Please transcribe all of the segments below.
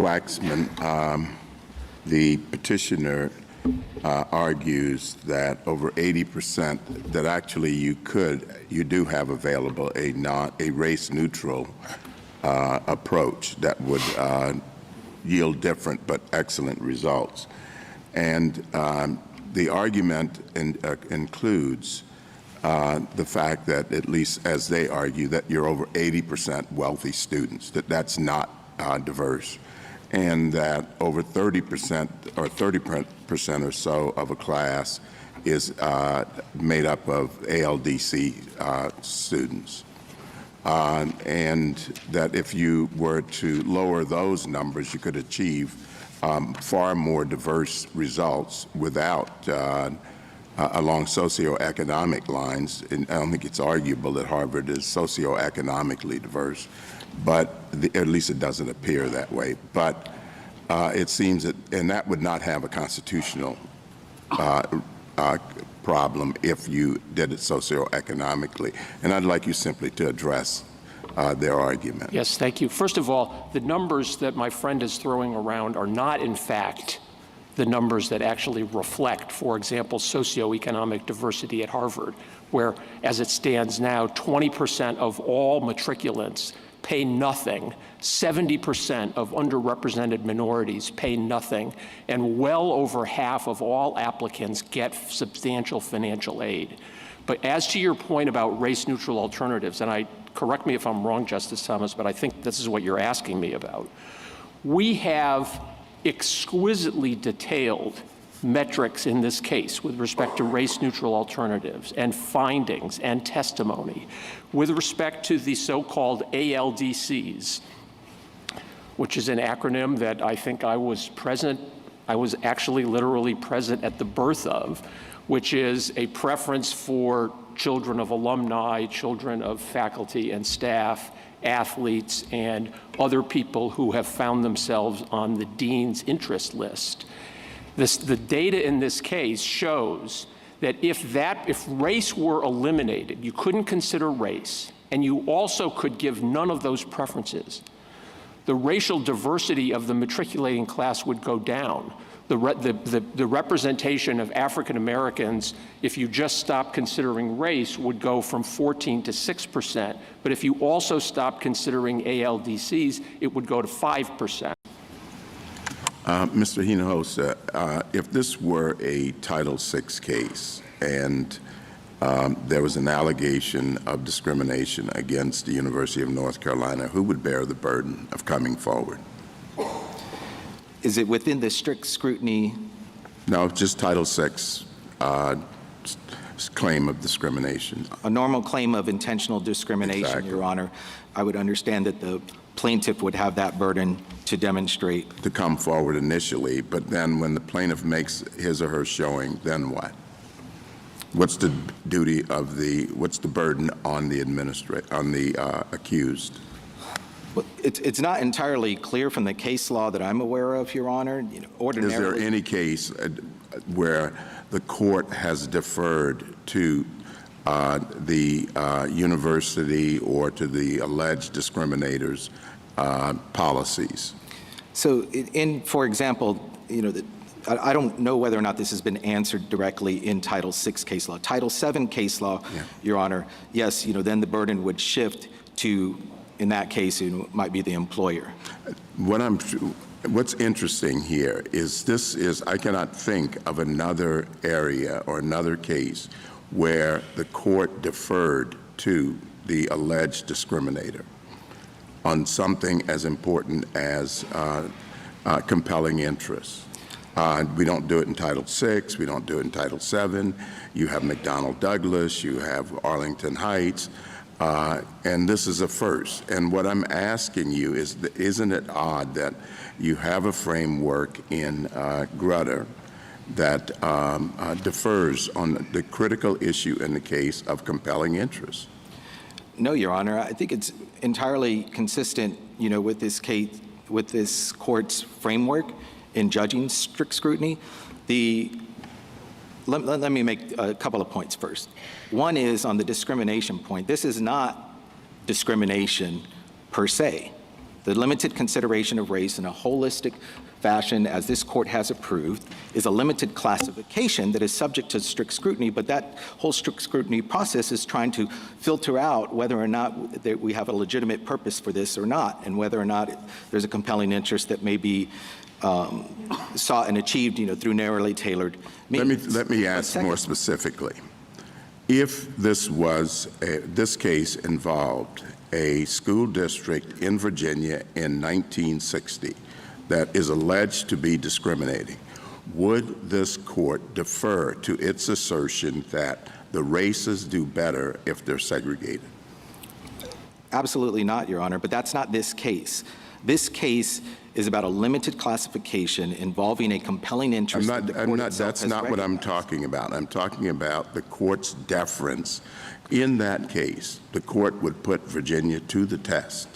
Waxman, the petitioner argues that over 80% that actually you do have available a race-neutral approach that would yield different but excellent results. And the argument includes the fact that, at least as they argue, that you're over 80% wealthy students, that's not diverse, and that over 30% or 30% or so of a class is made up of ALDC students. And that if you were to lower those numbers, you could achieve far more diverse results without along socioeconomic lines. And I don't think it's arguable that Harvard is socioeconomically diverse, but at least it doesn't appear that way. But it seems that, and that would not have a constitutional problem if you did it socioeconomically. And I'd like you simply to address their argument. Yes, thank you. First of all, the numbers that my friend is throwing around are not, in fact, the numbers that actually reflect, for example, socioeconomic diversity at Harvard, where, as it stands now, 20% of all matriculants pay nothing, 70% of underrepresented minorities pay nothing, and well over half of all applicants get substantial financial aid. But as to your point about race-neutral alternatives, and correct me if I'm wrong, Justice Thomas, but I think this is what you're asking me about. We have exquisitely detailed metrics in this case with respect to race-neutral alternatives and findings and testimony with respect to the so-called ALDCs, which is an acronym that I think I was actually literally present at the birth of, which is a preference for children of alumni, children of faculty and staff, athletes, and other people who have found themselves on the dean's interest list. The data in this case shows that if race were eliminated, you couldn't consider race, and you also could give none of those preferences, the racial diversity of the matriculating class would go down. The representation of African Americans, if you just stop considering race, would go from 14 to 6%. But if you also stop considering ALDCs, it would go to 5%. Mr. Hinojosa, if this were a Title VI case and there was an allegation of discrimination against the University of North Carolina, who would bear the burden of coming forward? Is it within the strict scrutiny? No, just Title VI claim of discrimination. A normal claim of intentional discrimination, exactly. Your Honor. I would understand that the plaintiff would have that burden to demonstrate. To come forward initially, but then when the plaintiff makes his or her showing, then what? What's the duty of what's the burden on the accused? Well, it's not entirely clear from the case law that I'm aware of, Your Honor. Ordinarily, is there any case where the court has deferred to the university or to the alleged discriminators' policies? So, for example, I don't know whether or not this has been answered directly in Title VI case law. Title VII case law, yeah. Your Honor, yes, then the burden would shift to, in that case, it might be the employer. What's interesting here is I cannot think of another area or another case where the court deferred to the alleged discriminator on something as important as compelling interest. We don't do it in Title VI, we don't do it in Title VII. You have McDonnell Douglas, you have Arlington Heights, and this is a first. And what I'm asking you is, isn't it odd that you have a framework in Grutter that defers on the critical issue in the case of compelling interest? No, Your Honor. I think it's entirely consistent, with this case, with this court's framework in judging strict scrutiny. Let me make a couple of points first. One is on the discrimination point. This is not discrimination per se. The limited consideration of race in a holistic fashion, as this court has approved, is a limited classification that is subject to strict scrutiny, but that whole strict scrutiny process is trying to filter out whether or not that we have a legitimate purpose for this or not, and whether or not there's a compelling interest that may be sought and achieved, through narrowly tailored means. Let me ask more specifically. If this case involved a school district in Virginia in 1960 that is alleged to be discriminating, would this court defer to its assertion that the races do better if they're segregated? Absolutely not, Your Honor, but that's not this case. This case is about a limited classification involving a compelling interest. That's not what I'm talking about. I'm talking about the court's deference. In that case, the court would put Virginia to the test.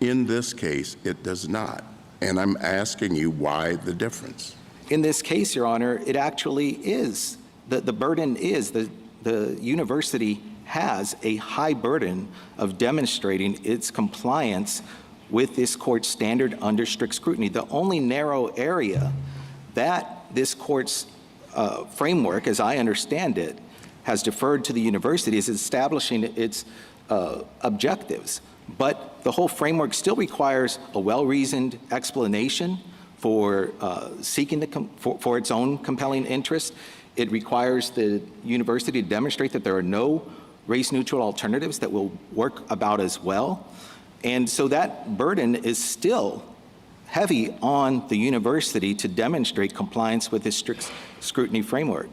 In this case, it does not. And I'm asking you why the difference. In this case, Your Honor, it actually is. The burden is the university has a high burden of demonstrating its compliance with this court's standard under strict scrutiny. The only narrow area that this court's framework, as I understand it, has deferred to the university is establishing its objectives. But the whole framework still requires a well-reasoned explanation for seeking for its own compelling interest. It requires the university to demonstrate that there are no race-neutral alternatives that will work about as well. And so that burden is still heavy on the university to demonstrate compliance with this strict scrutiny framework.